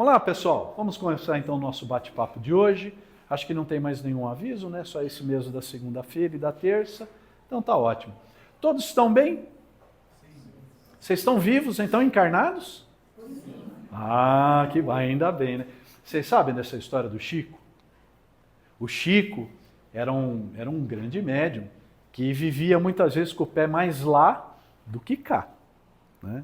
Olá, pessoal. Vamos começar então o nosso bate-papo de hoje. Acho que não tem mais nenhum aviso, né? Só esse mesmo da segunda-feira e da terça. Então tá ótimo. Todos estão bem? Vocês estão vivos, então encarnados? Ah, que ainda bem, né? Vocês sabem dessa história do Chico? O Chico era um grande médium que vivia muitas vezes com o pé mais lá do que cá, né?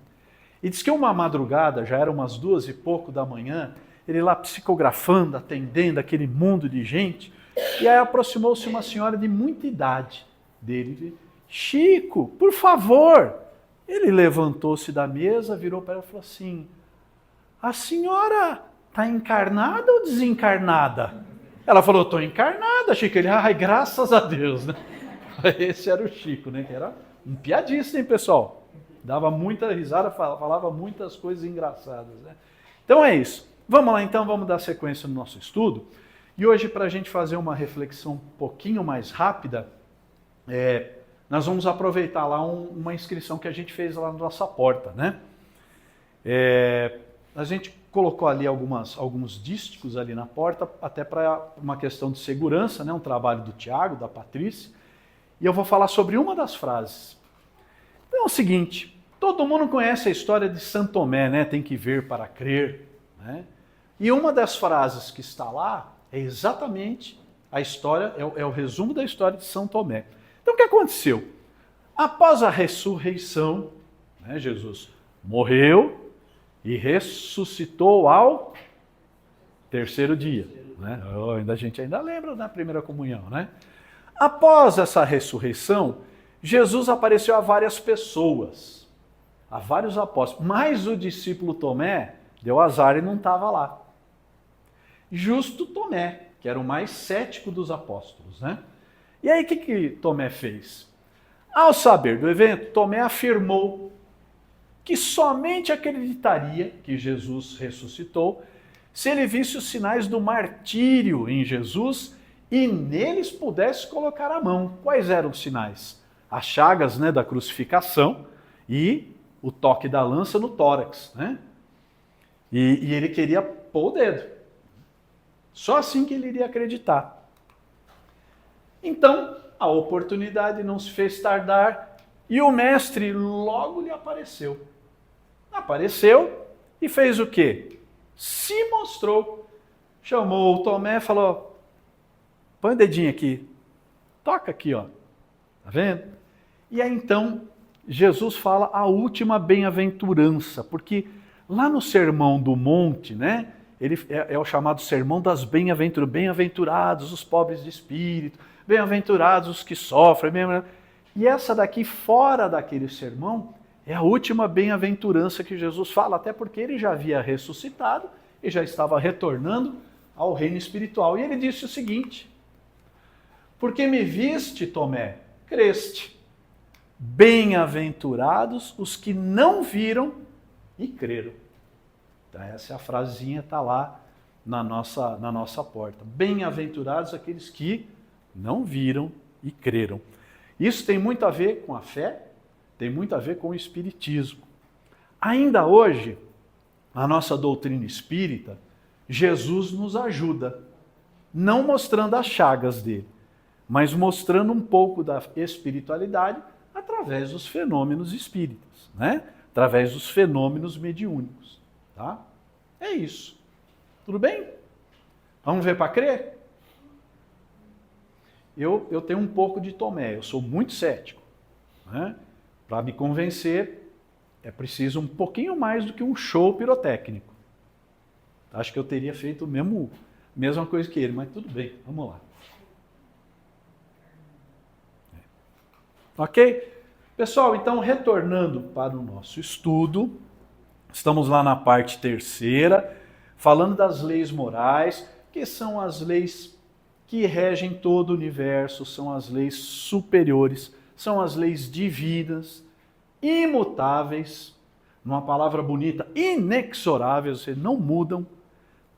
E diz que uma madrugada, já eram umas 2h pouco da manhã, ele lá psicografando, atendendo aquele mundo de gente, e aí aproximou-se uma senhora de muita idade dele. Chico, por favor! Ele levantou-se da mesa, virou para ela e falou assim: a senhora está encarnada ou desencarnada? Ela falou: estou encarnada, Chico. Ele, ai, graças a Deus, né? Esse era o Chico, né? Que era um piadista, hein, pessoal? Dava muita risada, falava muitas coisas engraçadas, né? Então é isso. Vamos lá então, vamos dar sequência no nosso estudo. E hoje, para a gente fazer uma reflexão um pouquinho mais rápida, nós vamos aproveitar lá uma inscrição que a gente fez lá na nossa porta, né? A gente colocou ali alguns dísticos ali na porta, até para uma questão de segurança, né? Um trabalho do Tiago, da Patrícia. E eu vou falar sobre uma das frases. Então é o seguinte: todo mundo conhece a história de São Tomé, né? Tem que ver para crer, né? E uma das frases que está lá é exatamente a história, é o resumo da história de São Tomé. Então o que aconteceu? Após a ressurreição, né, Jesus morreu e ressuscitou ao terceiro dia, né? A gente ainda lembra da primeira comunhão, né? Após essa ressurreição, Jesus apareceu a várias pessoas, a vários apóstolos, mas o discípulo Tomé deu azar e não estava lá. Justo Tomé, que era o mais cético dos apóstolos, né? E aí o que Tomé fez? Ao saber do evento, Tomé afirmou que somente acreditaria que Jesus ressuscitou se ele visse os sinais do martírio em Jesus e neles pudesse colocar a mão. Quais eram os sinais? As chagas, né, da crucificação e o toque da lança no tórax, né? E ele queria pôr o dedo. Só assim que ele iria acreditar. Então, a oportunidade não se fez tardar e o mestre logo lhe apareceu. Apareceu e fez o quê? Se mostrou. Chamou o Tomé e falou: põe o dedinho aqui, toca aqui, ó. Tá vendo? E aí então Jesus fala a última bem-aventurança, porque lá no Sermão do Monte, né? Ele é o chamado Sermão das Bem-aventuranças. Bem-aventurados os pobres de espírito, bem-aventurados os que sofrem. E essa daqui, fora daquele sermão, é a última bem-aventurança que Jesus fala, até porque ele já havia ressuscitado e já estava retornando ao reino espiritual. E ele disse o seguinte: porque me viste, Tomé, creste. Bem-aventurados os que não viram e creram. Então, essa é a frasezinha, está lá na nossa porta. Bem-aventurados aqueles que não viram e creram. Isso tem muito a ver com a fé, tem muito a ver com o espiritismo. Ainda hoje, a nossa doutrina espírita, Jesus nos ajuda, não mostrando as chagas dele, mas mostrando um pouco da espiritualidade através dos fenômenos espíritas, né? Através dos fenômenos mediúnicos. Tá? É isso. Tudo bem? Vamos ver para crer? Eu tenho um pouco de Tomé, eu sou muito cético, né? Para me convencer, é preciso um pouquinho mais do que um show pirotécnico. Acho que eu teria feito mesma coisa que ele, mas tudo bem, vamos lá. Ok? Pessoal, então retornando para o nosso estudo, estamos lá na parte terceira, falando das leis morais, que são as leis que regem todo o universo, são as leis superiores, são as leis divinas, imutáveis, numa palavra bonita, inexoráveis, ou seja, não mudam,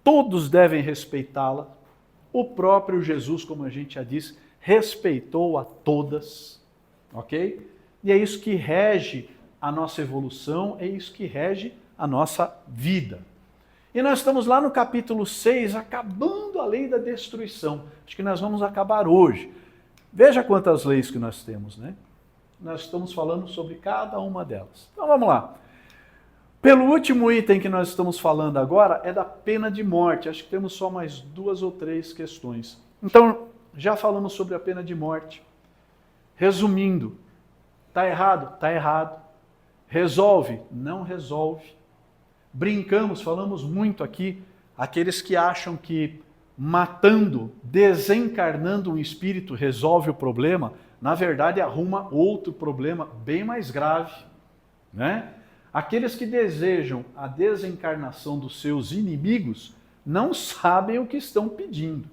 todos devem respeitá-la. O próprio Jesus, como a gente já disse, respeitou a todas, ok? E é isso que rege a nossa evolução, é isso que rege a nossa vida. E nós estamos lá no capítulo 6, acabando a lei da destruição. Acho que nós vamos acabar hoje. Veja quantas leis que nós temos, né? Nós estamos falando sobre cada uma delas. Então vamos lá. Pelo último item que nós estamos falando agora é da pena de morte. Acho que temos só mais 2 ou 3 questões. Então, já falamos sobre a pena de morte. Resumindo, está errado? Está errado. Resolve? Não resolve. Brincamos, falamos muito aqui, aqueles que acham que matando, desencarnando um espírito resolve o problema, na verdade arruma outro problema bem mais grave, né? Aqueles que desejam a desencarnação dos seus inimigos não sabem o que estão pedindo,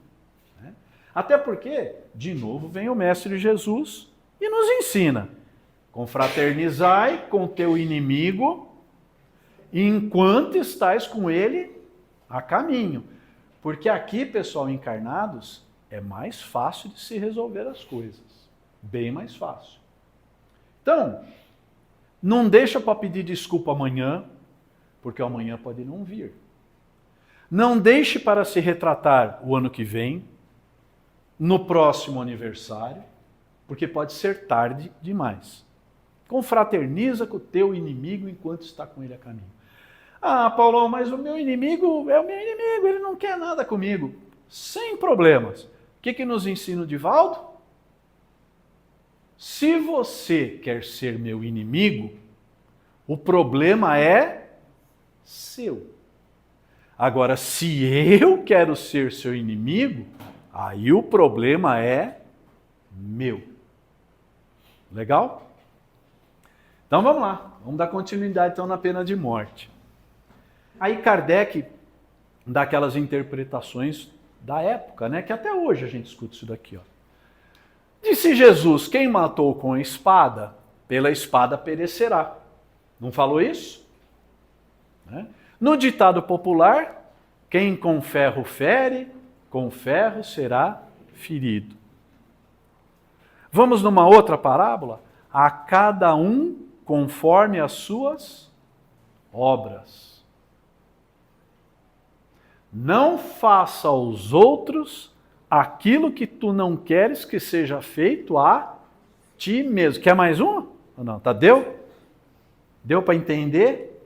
né? Até porque, de novo, vem o Mestre Jesus e nos ensina: confraternizai com teu inimigo enquanto estás com ele a caminho. Porque aqui, pessoal, encarnados, é mais fácil de se resolver as coisas. Bem mais fácil. Então, não deixa para pedir desculpa amanhã, porque amanhã pode não vir. Não deixe para se retratar o ano que vem, no próximo aniversário, porque pode ser tarde demais. Confraterniza com o teu inimigo enquanto está com ele a caminho. Ah, Paulão, mas o meu inimigo é o meu inimigo, ele não quer nada comigo. Sem problemas. O que nos ensina o Divaldo? Se você quer ser meu inimigo, o problema é seu. Agora, se eu quero ser seu inimigo, aí o problema é meu. Legal? Então vamos lá, vamos dar continuidade então na pena de morte. Aí Kardec dá aquelas interpretações da época, né? Que até hoje a gente escuta isso daqui, ó. Disse Jesus: quem matou com a espada, pela espada perecerá. Não falou isso? Né? No ditado popular, quem com ferro fere, com ferro será ferido. Vamos numa outra parábola? A cada um conforme as suas obras. Não faça aos outros aquilo que tu não queres que seja feito a ti mesmo. Quer mais uma? Ou não? Tá, deu? Deu para entender?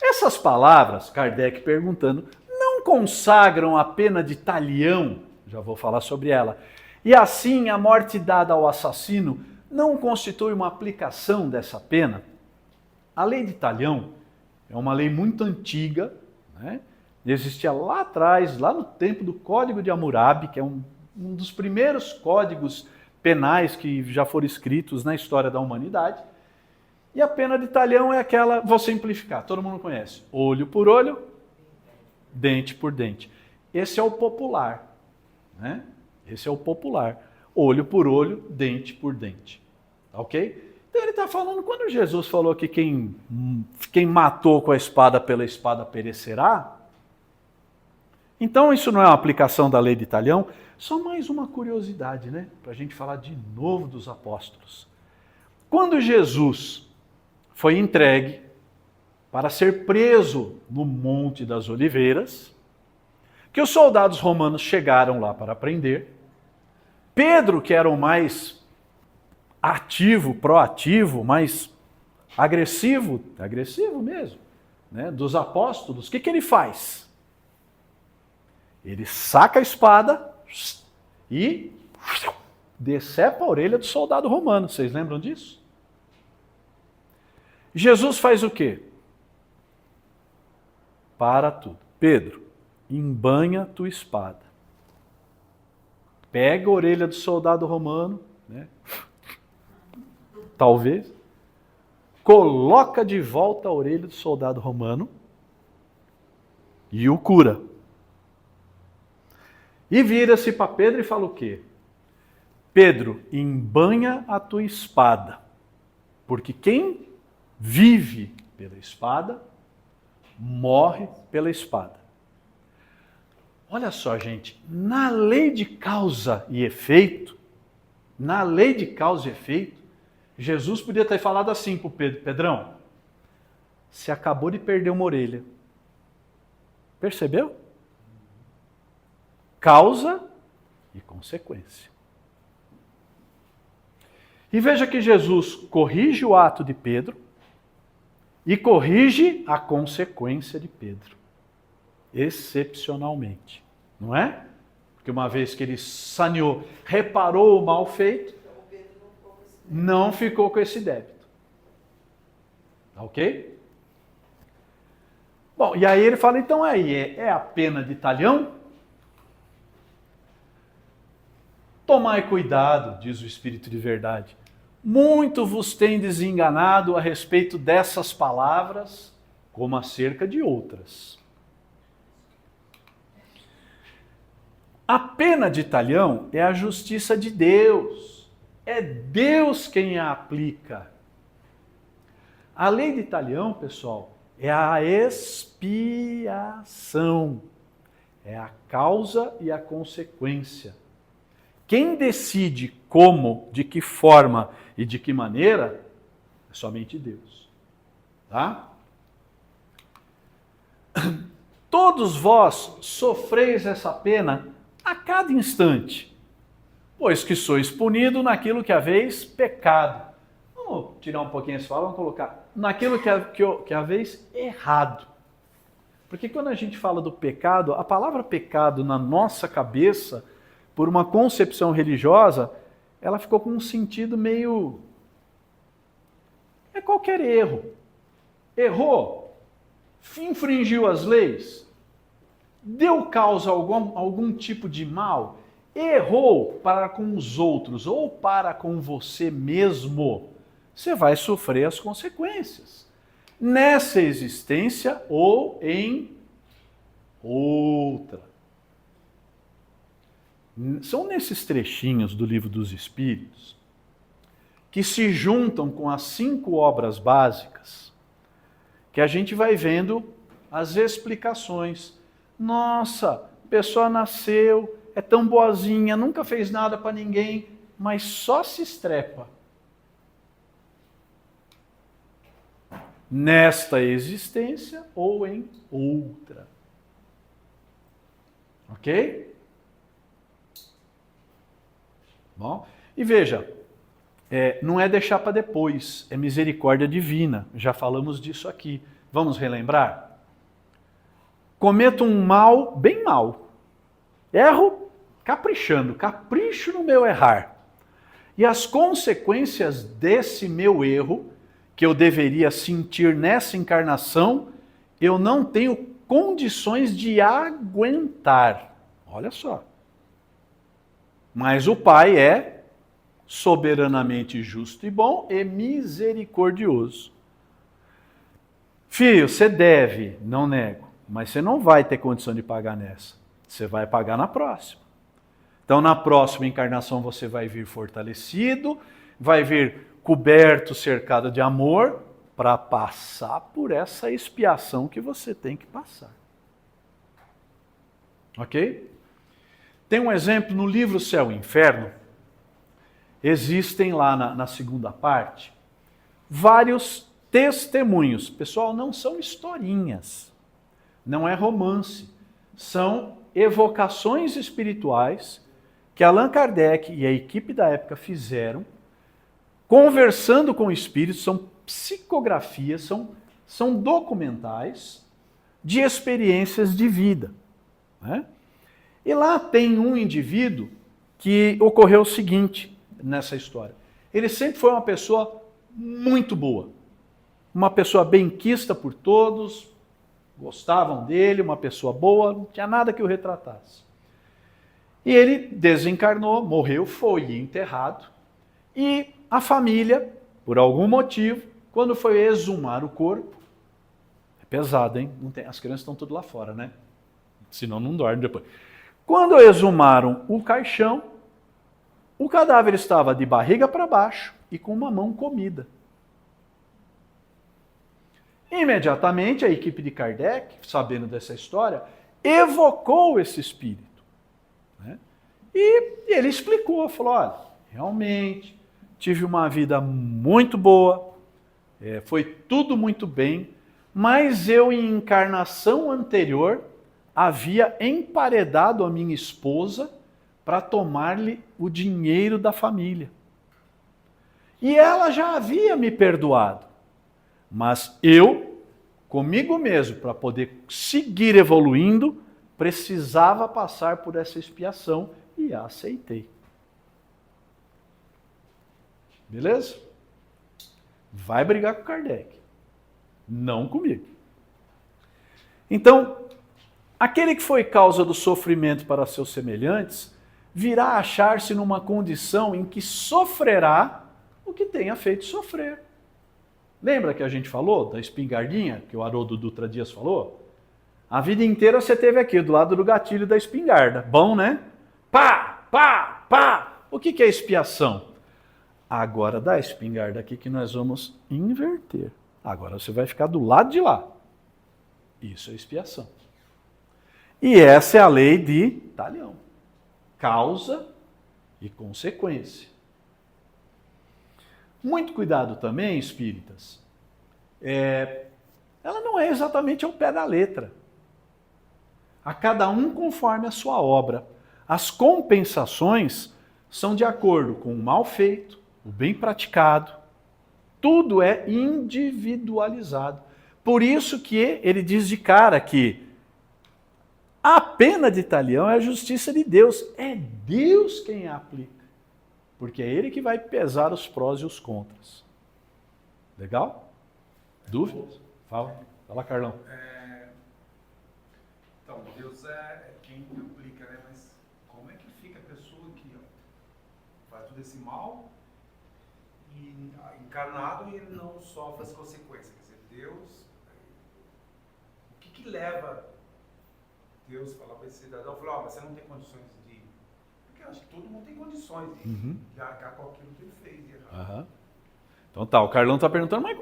Essas palavras, Kardec perguntando, não consagram a pena de talião? Já vou falar sobre ela. E assim, a morte dada ao assassino não constitui uma aplicação dessa pena? A lei de talião é uma lei muito antiga, né? Existia lá atrás, lá no tempo do Código de Hammurabi, que é um dos primeiros códigos penais que já foram escritos na história da humanidade. E a pena de talião é aquela, vou simplificar, todo mundo conhece: olho por olho, dente por dente. Esse é o popular, né? Esse é o popular. Olho por olho, dente por dente. Ok? Então ele está falando, quando Jesus falou que quem matou com a espada pela espada perecerá, então isso não é uma aplicação da lei de talião? Só mais uma curiosidade, né? Para a gente falar de novo dos apóstolos. Quando Jesus foi entregue para ser preso no Monte das Oliveiras, que os soldados romanos chegaram lá para prender, Pedro, que era o mais ativo, proativo, mais agressivo mesmo, né, dos apóstolos, o que ele faz? Ele saca a espada e decepa a orelha do soldado romano. Vocês lembram disso? Jesus faz o quê? Para tudo. Pedro, embanha tua espada. Pega a orelha do soldado romano, né? Talvez, coloca de volta a orelha do soldado romano e o cura. E vira-se para Pedro e fala o quê? Pedro, embanha a tua espada, porque quem vive pela espada, morre pela espada. Olha só, gente, na lei de causa e efeito, Jesus podia ter falado assim para o Pedro: Pedrão, você acabou de perder uma orelha. Percebeu? Causa e consequência. E veja que Jesus corrige o ato de Pedro e corrige a consequência de Pedro. Excepcionalmente. Não é? Porque uma vez que ele saneou, reparou o mal feito, não ficou com esse débito. Tá ok? Bom, e aí ele fala, então aí, é a pena de talhão? Tomai cuidado, diz o Espírito de verdade. Muito vos tendes enganado a respeito dessas palavras, como acerca de outras. A pena de talhão é a justiça de Deus. É Deus quem a aplica. A lei de talhão, pessoal, é a expiação. É a causa e a consequência. Quem decide como, de que forma e de que maneira, é somente Deus. Tá? Todos vós sofreis essa pena a cada instante, pois que sois punido naquilo que haveis pecado. Vamos tirar um pouquinho essa fala, vamos colocar naquilo que haveis errado. Porque quando a gente fala do pecado, a palavra pecado na nossa cabeça, por uma concepção religiosa, ela ficou com um sentido meio... É qualquer erro. Errou, infringiu as leis, deu causa a algum tipo de mal, errou para com os outros ou para com você mesmo, você vai sofrer as consequências. Nessa existência ou em outra. São nesses trechinhos do Livro dos Espíritos que se juntam com as 5 obras básicas que a gente vai vendo as explicações. Nossa, a pessoa nasceu, é tão boazinha, nunca fez nada para ninguém, mas só se estrepa. Nesta existência ou em outra. Ok? Bom, e veja, não é deixar para depois, é misericórdia divina. Já falamos disso aqui. Vamos relembrar? Cometo um mal, bem mal. Erro caprichando, capricho no meu errar. E as consequências desse meu erro, que eu deveria sentir nessa encarnação, eu não tenho condições de aguentar. Olha só. Mas o Pai é soberanamente justo e bom e misericordioso. Filho, você deve, não nego, mas você não vai ter condição de pagar nessa. Você vai pagar na próxima. Então, na próxima encarnação, você vai vir fortalecido, vai vir coberto, cercado de amor, para passar por essa expiação que você tem que passar. Ok? Tem um exemplo no livro Céu e Inferno. Existem lá na segunda parte vários testemunhos. Pessoal, não são historinhas, não é romance. São evocações espirituais que Allan Kardec e a equipe da época fizeram, conversando com espíritos, são psicografias, são documentais de experiências de vida. Né? E lá tem um indivíduo que ocorreu o seguinte nessa história. Ele sempre foi uma pessoa muito boa. Uma pessoa benquista por todos, gostavam dele, uma pessoa boa, não tinha nada que o retratasse. E ele desencarnou, morreu, foi enterrado. E a família, por algum motivo, quando foi exumar o corpo, é pesado, hein? As crianças estão tudo lá fora, né? Senão não dorme depois. Quando exumaram o caixão, o cadáver estava de barriga para baixo e com uma mão comida. Imediatamente a equipe de Kardec, sabendo dessa história, evocou esse espírito. Né? E ele explicou, falou, olha, realmente tive uma vida muito boa, foi tudo muito bem, mas eu em encarnação anterior havia emparedado a minha esposa para tomar-lhe o dinheiro da família. E ela já havia me perdoado. Mas eu, comigo mesmo, para poder seguir evoluindo, precisava passar por essa expiação e a aceitei. Beleza? Vai brigar com Kardec. Não comigo. Então, aquele que foi causa do sofrimento para seus semelhantes, virá achar-se numa condição em que sofrerá o que tenha feito sofrer. Lembra que a gente falou da espingardinha, que o Haroldo Dutra Dias falou? A vida inteira você teve aqui, do lado do gatilho da espingarda. Bom, né? Pá, pá, pá. O que é expiação? Agora dá a espingarda aqui que nós vamos inverter. Agora você vai ficar do lado de lá. Isso é expiação. E essa é a lei de Talião. Causa e consequência. Muito cuidado também, espíritas. Ela não é exatamente ao pé da letra. A cada um conforme a sua obra. As compensações são de acordo com o mal feito, o bem praticado. Tudo é individualizado. Por isso que ele diz de cara que a pena de Talião é a justiça de Deus. É Deus quem a aplica. Porque é Ele que vai pesar os prós e os contras. Legal? Dúvidas? Fala, Carlão. Então, Deus é quem aplica, né? Mas como é que fica a pessoa que faz todo esse mal e encarnado e não sofre as consequências? Quer dizer, Deus... O que leva Deus a falar para esse cidadão? Falar, mas você não tem condições de... Porque eu acho que todo mundo tem condições de arcar com aquilo que ele fez de errado. Então tá, o Carlão está perguntando, mas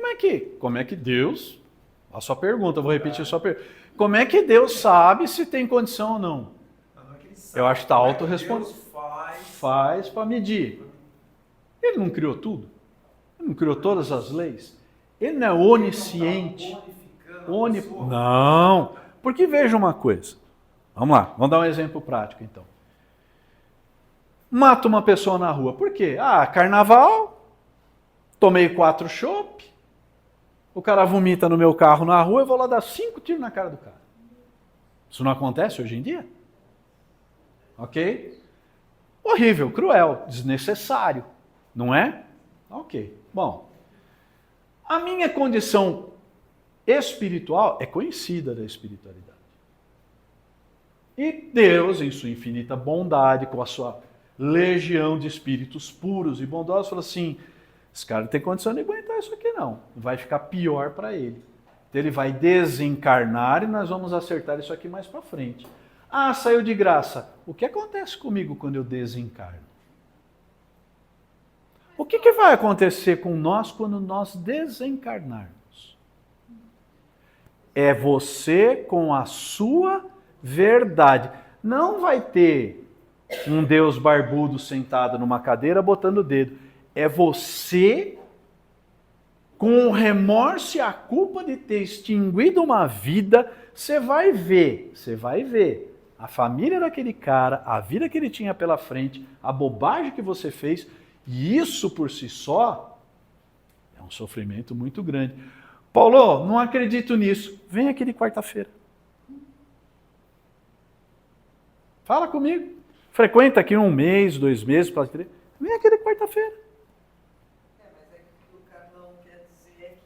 como é que Deus... A sua pergunta, eu vou repetir a sua pergunta. Como é que Deus sabe se tem condição ou não? Não é que ele sabe. Eu acho que está autorrespondendo. Deus faz para medir. Ele não criou tudo? Ele não criou todas as leis? Ele não é onisciente? Não. Porque veja uma coisa. Vamos lá, vamos dar um exemplo prático então. Mato uma pessoa na rua. Por quê? Carnaval, tomei 4 chopp, o cara vomita no meu carro na rua, eu vou lá dar 5 tiros na cara do cara. Isso não acontece hoje em dia? Ok? Horrível, cruel, desnecessário, não é? Ok. Bom, a minha condição espiritual é conhecida da espiritualidade. E Deus, em sua infinita bondade, com a sua legião de espíritos puros e bondosos, falou assim, esse cara não tem condição de aguentar isso aqui não, vai ficar pior para ele. Então ele vai desencarnar e nós vamos acertar isso aqui mais para frente. Saiu de graça. O que acontece comigo quando eu desencarno? O que vai acontecer com nós quando nós desencarnarmos? É você com a sua verdade. Não vai ter um Deus barbudo sentado numa cadeira botando o dedo. É você com o remorso e a culpa de ter extinguido uma vida. Você vai ver a família daquele cara, a vida que ele tinha pela frente, a bobagem que você fez, e isso por si só é um sofrimento muito grande. Paulo, não acredito nisso. Vem aqui de quarta-feira. Fala comigo. Frequenta aqui 1 mês, 2 meses, vem aqui de quarta-feira. Mas é que o Carlão quer dizer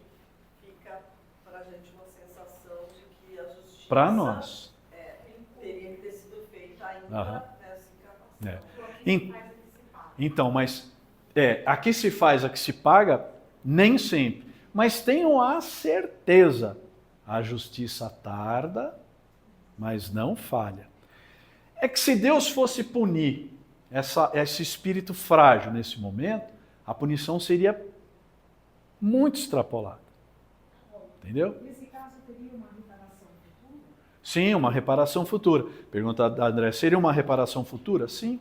que fica para a gente uma sensação de que a justiça... Para nós. Teria que ter sido feita ainda nessa encarnação. Então, mas a que se faz, a que se paga, nem sempre. Mas tenham a certeza, a justiça tarda, mas não falha. É que se Deus fosse punir esse espírito frágil nesse momento, a punição seria muito extrapolada. Entendeu? Nesse caso, teria uma reparação futura? Sim, uma reparação futura. Pergunta da André, seria uma reparação futura? Sim.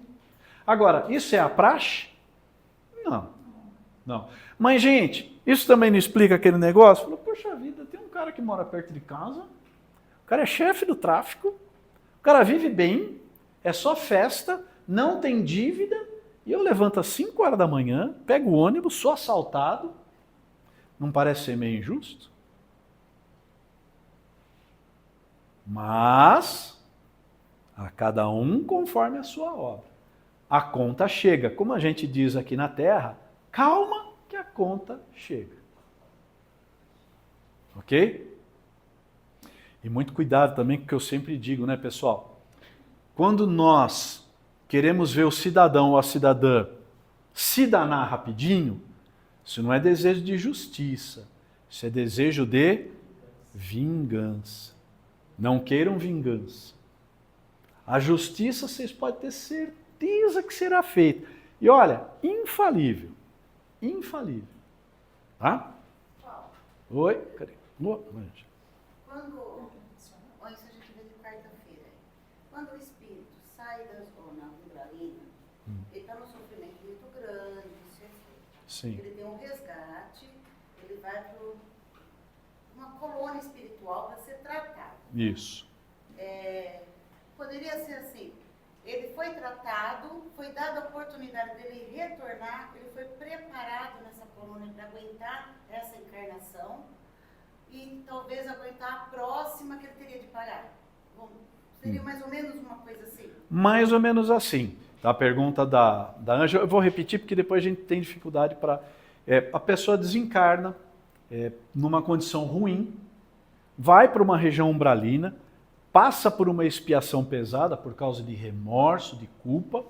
Agora, isso é a praxe? Não. Mas, gente, isso também não explica aquele negócio? Falou, poxa vida, tem um cara cara que mora perto de casa, o cara é chefe do tráfico, o cara vive bem, é só festa, não tem dívida, e eu levanto às 5 horas da manhã, pego o ônibus, sou assaltado. Não parece ser meio injusto? Mas a cada um conforme a sua obra. A conta chega. Como a gente diz aqui na Terra, calma que a conta chega. Ok? E muito cuidado também com o que eu sempre digo, né, pessoal? Quando nós queremos ver o cidadão ou a cidadã se danar rapidinho, isso não é desejo de justiça, isso é desejo de vingança. Não queiram vingança. A justiça vocês podem ter certeza que será feita. E olha, infalível. Infalível. Tá? Oi? Cadê? Quando, ou isso a gente vê de quarta-feira, quando o espírito sai da zona umbralina, ele está num sofrimento muito grande, Sim. ele tem um resgate, ele vai para uma colônia espiritual para ser tratado. Isso. Poderia ser assim, ele foi tratado, foi dada a oportunidade dele retornar, ele foi preparado nessa colônia para aguentar essa encarnação e talvez aguentar a próxima que ele teria de parar. Bom, seria mais ou menos uma coisa assim? Mais ou menos assim. A pergunta da Ângela, eu vou repetir porque depois a gente tem dificuldade para... a pessoa desencarna numa condição ruim, vai para uma região umbralina, passa por uma expiação pesada por causa de remorso, de culpa.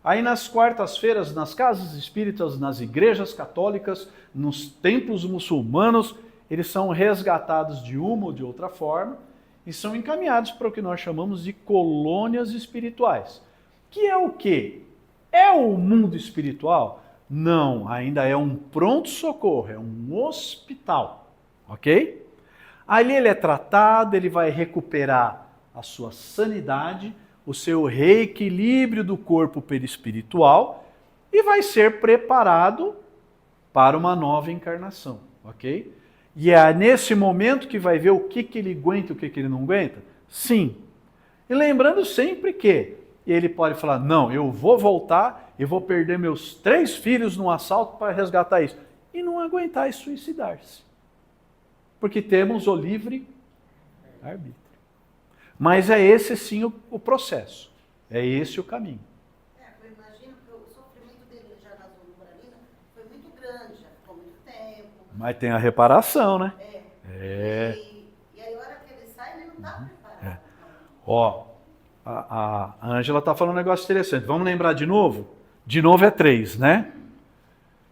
Aí nas quartas-feiras, nas casas espíritas, nas igrejas católicas, nos templos muçulmanos, eles são resgatados de uma ou de outra forma e são encaminhados para o que nós chamamos de colônias espirituais. Que é o quê? É o mundo espiritual? Não, ainda é um pronto-socorro, é um hospital, ok? Ali ele é tratado, ele vai recuperar a sua sanidade, o seu reequilíbrio do corpo perispiritual e vai ser preparado para uma nova encarnação, ok? E é nesse momento que vai ver o que ele aguenta e o que ele não aguenta? Sim. E lembrando sempre que ele pode falar, não, eu vou voltar e vou perder meus 3 filhos num assalto para resgatar isso. E não aguentar e suicidar-se. Porque temos o livre arbítrio. Mas é esse sim o processo. É esse o caminho. Eu imagino que o sofrimento dele já na zona umbralina foi muito grande, já ficou muito tempo. Mas tem a reparação, né? E aí a hora que ele sai, ele não está preparado. Ó, a Ângela está falando um negócio interessante. Vamos lembrar de novo? De novo é 3, né?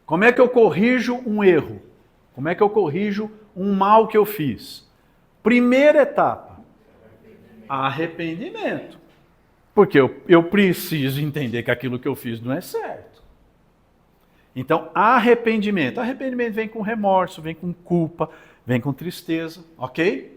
Como é que eu corrijo um erro? Como é que eu corrijo um mal que eu fiz? Primeira etapa, arrependimento. Porque eu preciso entender que aquilo que eu fiz não é certo. Então, arrependimento. Arrependimento vem com remorso, vem com culpa, vem com tristeza, ok?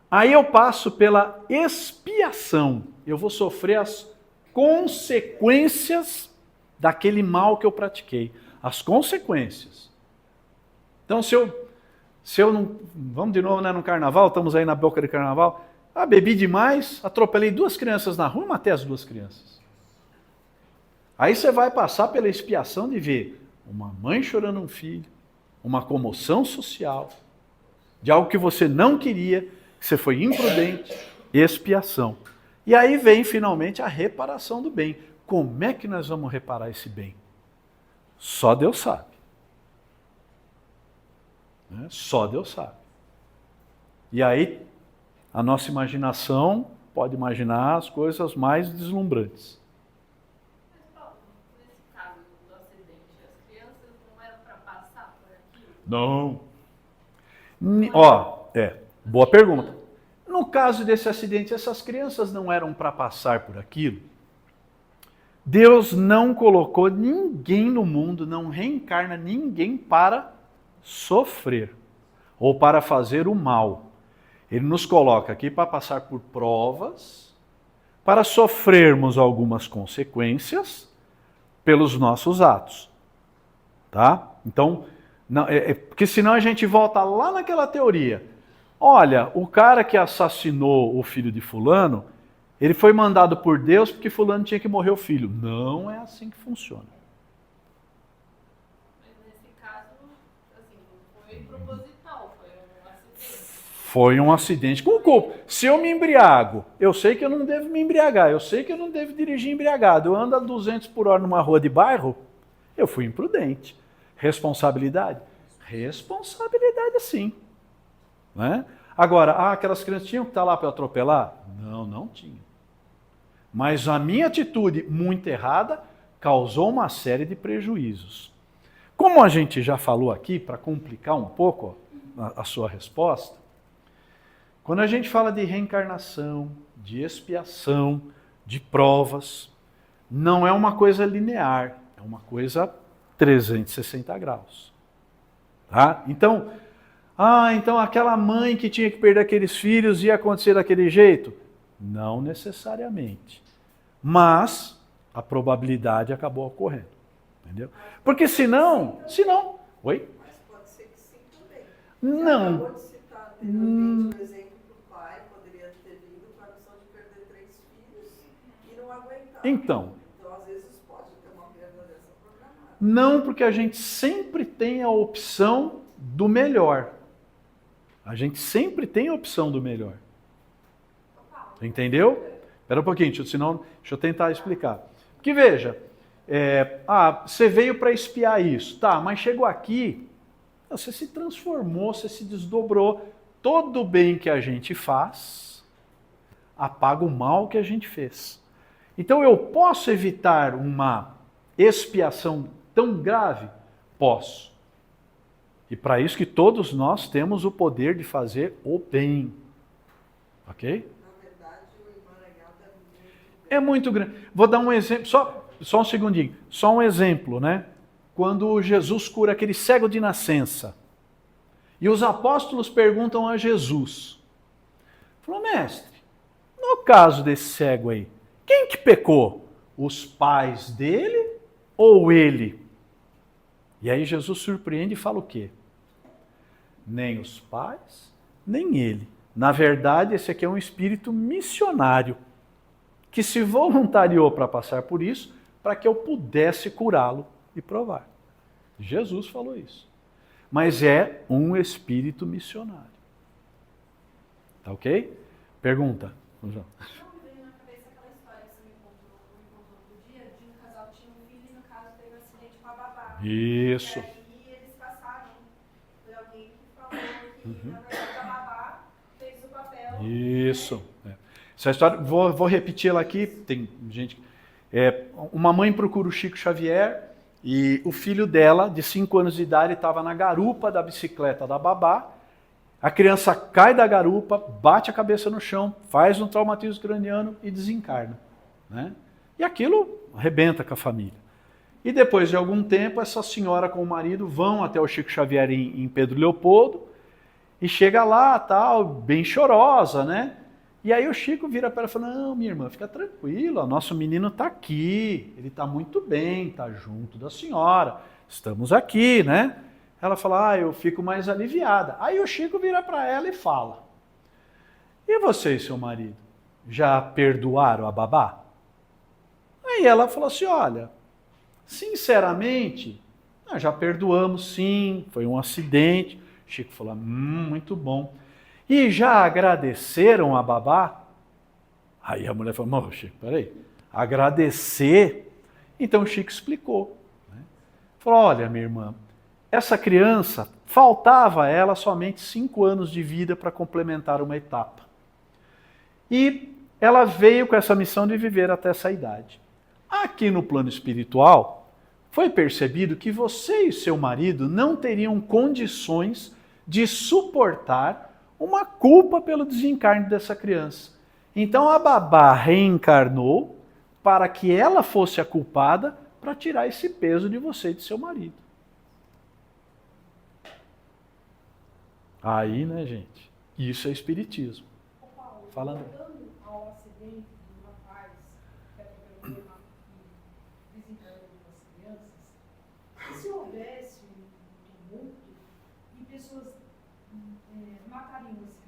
Aí eu passo pela expiação. Eu vou sofrer as consequências daquele mal que eu pratiquei. As consequências. Então, se eu não... Vamos de novo, né, no carnaval, estamos aí na boca de carnaval. Bebi demais, atropelei 2 crianças na rua e matei as 2 crianças. Aí você vai passar pela expiação de ver uma mãe chorando um filho, uma comoção social, de algo que você não queria, que você foi imprudente, expiação. E aí vem finalmente a reparação do bem. Como é que nós vamos reparar esse bem? Só Deus sabe. Só Deus sabe. E aí, a nossa imaginação pode imaginar as coisas mais deslumbrantes. Mas, Paulo, nesse caso do acidente, as crianças não eram para passar por aquilo? Não. Boa pergunta. No caso desse acidente, essas crianças não eram para passar por aquilo? Deus não colocou ninguém no mundo, não reencarna ninguém para sofrer ou para fazer o mal. Ele nos coloca aqui para passar por provas, para sofrermos algumas consequências pelos nossos atos. Tá? Então, porque senão a gente volta lá naquela teoria. olha, o cara que assassinou o filho de fulano, ele foi mandado por Deus porque fulano tinha que morrer o filho. Não é assim que funciona. Mas nesse caso, assim, não foi proposital, foi um acidente. Foi um acidente com culpa. Se eu me embriago, eu sei que eu não devo me embriagar, eu sei que eu não devo dirigir embriagado. Eu ando a 200 por hora numa rua de bairro, eu fui imprudente. Responsabilidade? Responsabilidade sim. Né? Agora, aquelas crianças tinham que estar lá para eu atropelar? Não, não tinha. Mas a minha atitude muito errada causou uma série de prejuízos. Como a gente já falou aqui, para complicar um pouco a sua resposta, quando a gente fala de reencarnação, de expiação, de provas, não é uma coisa linear, é uma coisa 360 graus. Tá? Então, então aquela mãe que tinha que perder aqueles filhos ia acontecer daquele jeito? Não necessariamente. Mas a probabilidade acabou ocorrendo. Entendeu? Porque senão... Oi? Mas pode ser que sim também. Não. Você acabou de citar anteriormente o exemplo do pai, poderia ter vindo com a missão de perder 3 filhos e não aguentar. Então, às vezes pode ter uma perda dessa programada. não, porque a gente sempre tem a opção do melhor. A gente sempre tem a opção do melhor. Entendeu? Espera um pouquinho, senão, deixa eu tentar explicar. Porque veja, você veio para espiar isso, tá, mas chegou aqui, você se transformou, você se desdobrou. Todo o bem que a gente faz apaga o mal que a gente fez. Então eu posso evitar uma expiação tão grave? Posso. E para isso que todos nós temos o poder de fazer o bem. Ok? É muito grande. Vou dar um exemplo, só um segundinho. Só um exemplo, né? Quando Jesus cura aquele cego de nascença. E os apóstolos perguntam a Jesus. Falou, mestre, no caso desse cego aí, quem que pecou? Os pais dele ou ele? E aí Jesus surpreende e fala o quê? Nem os pais, nem ele. Na verdade, esse aqui é um espírito missionário que se voluntariou para passar por isso, para que eu pudesse curá-lo e provar. Jesus falou isso. Mas é um espírito missionário. Tá ok? Pergunta. João. Não me veio na cabeça aquela história que você me contou outro dia, de um casal que tinha um filho e no caso teve um acidente com a babá. Isso. E aí eles passaram por alguém que falou que na verdade a babá fez o papel. Isso. Essa história, vou repetir ela aqui. Tem gente. Uma mãe procura o Chico Xavier e o filho dela, de 5 anos de idade, estava na garupa da bicicleta da babá. A criança cai da garupa, bate a cabeça no chão, faz um traumatismo craniano e desencarna. Né? E aquilo arrebenta com a família. E depois de algum tempo, essa senhora com o marido vão até o Chico Xavier em Pedro Leopoldo e chega lá, tal, bem chorosa, né? E aí o Chico vira para ela e fala, não, minha irmã, fica tranquila, nosso menino está aqui, ele está muito bem, está junto da senhora, estamos aqui, né? Ela fala, eu fico mais aliviada. Aí o Chico vira para ela e fala, e você e seu marido, já perdoaram a babá? Aí ela falou assim, olha, sinceramente, nós já perdoamos sim, foi um acidente. Chico falou, muito bom. E já agradeceram a babá? Aí a mulher falou, Chico, peraí, agradecer? Então o Chico explicou. Né? Falou, olha minha irmã, essa criança, faltava a ela somente 5 anos de vida para complementar uma etapa. E ela veio com essa missão de viver até essa idade. Aqui no plano espiritual, foi percebido que você e seu marido não teriam condições de suportar uma culpa pelo desencarne dessa criança. Então a babá reencarnou para que ela fosse a culpada para tirar esse peso de você e de seu marido. Aí, né, gente? Isso é espiritismo. Ô Paulo, Falando. voltando ao acidente do rapaz que atropelou e desencarnou das crianças, se houvesse um tumulto e pessoas matariam esse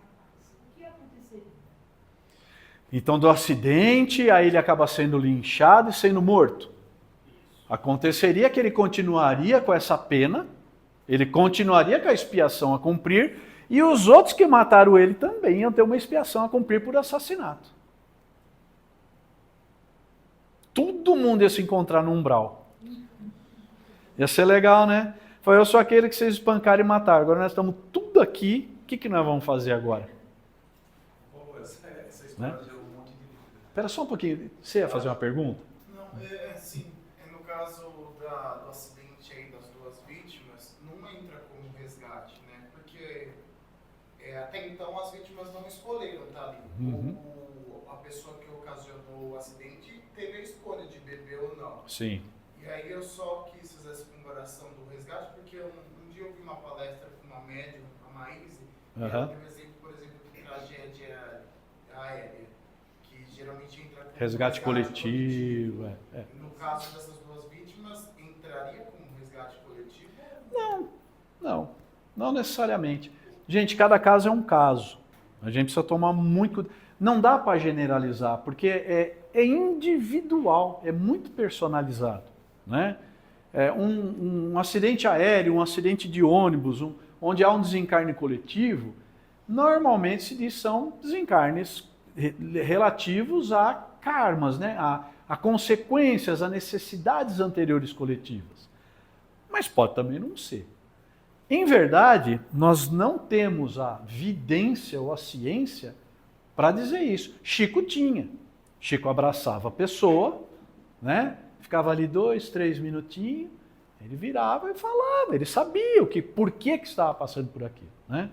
Então, do acidente, aí ele acaba sendo linchado e sendo morto. Aconteceria que ele continuaria com essa pena, ele continuaria com a expiação a cumprir, e os outros que mataram ele também iam ter uma expiação a cumprir por assassinato. Todo mundo ia se encontrar no umbral. Ia ser legal, né? Foi eu sou aquele que vocês espancaram e mataram. Agora nós estamos tudo aqui. O que nós vamos fazer agora? Pô, essa história gerou um monte de dúvida. Espera só um pouquinho. Você ia fazer uma pergunta? Não, sim. No caso do acidente aí das duas vítimas, não entra como resgate, né? Porque até então as vítimas não escolheram estar ali. Uhum. A pessoa que ocasionou o acidente teve a escolha de beber ou não. Sim. E aí eu só quis fazer essa comparação do resgate, porque um dia eu vi uma palestra com uma médium, a Maíse, e ela deu um exemplo, por exemplo, de tragédia aérea, que geralmente entra como Resgate coletivo. No caso dessas duas vítimas, entraria como resgate coletivo? Não necessariamente. Gente, cada caso é um caso. A gente precisa tomar muito cuidado. Não dá para generalizar, porque é individual, é muito personalizado. Né? Um acidente aéreo, um acidente de ônibus, onde há um desencarne coletivo, normalmente se diz são desencarnes relativos a karmas, né? a consequências, a necessidades anteriores coletivas. Mas pode também não ser. Em verdade, nós não temos a vidência ou a ciência para dizer isso. Chico tinha. Chico abraçava a pessoa, né? Ficava ali 2, 3 minutinhos, ele virava e falava, ele sabia por que estava passando por aquilo. Né?